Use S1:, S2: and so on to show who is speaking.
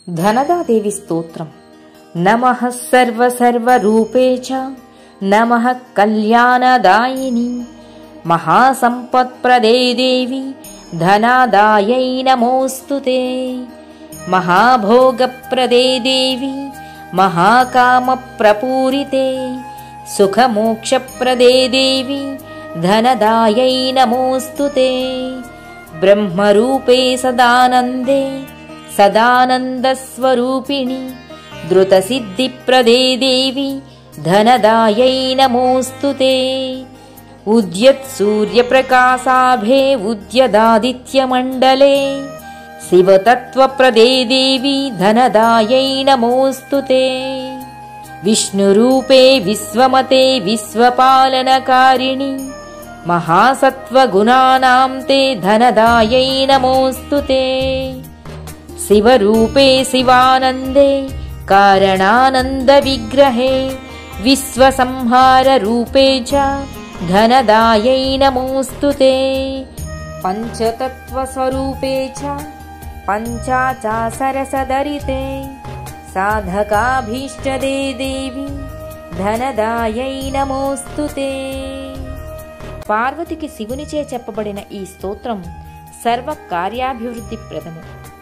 S1: ధనదాదేవి స్తోత్రం. నమః సర్వసర్వరూపే చ నమః కళ్యాణదాయిని మహాసంపత్ప్రదే దేవి ధనదాయై నమోస్తుతే. మహాభోగప్రదే దేవి మహాకామప్రపూరితే సుఖమోక్షప్రదే దేవి ధనదాయై నమోస్తుతే. బ్రహ్మరూపే సదానందే సదానందస్వరూపిణి ధృతసిద్ధిప్రదే దేవి ధనదాయై నమోస్తుతే. ఉద్యత్సూర్యప్రకాశాభే ఉద్యదాదిత్యమండలే శివతత్వప్రదే దేవి ధనదాయై నమోస్తుతే. విష్ణురూపే విశ్వమతే విశ్వపాలనకారిణి మహాసత్వగుణానాం తే ధనదాయై నమోస్తుతే. శివరూపే శివానందే కారణానంద విగ్రహే విశ్వసంహారరూపే చ ధనదాయై నమోస్తుతే. పంచతత్వస్వరూపే చ పంచాచాసరసదరితే సాధకాభీష్టదే దేవి ధనదాయై నమోస్తుతే. పార్వతికి శివునిచే చెప్పబడిన ఈ స్తోత్రం సర్వ కార్యాభివృద్ధి ప్రదము.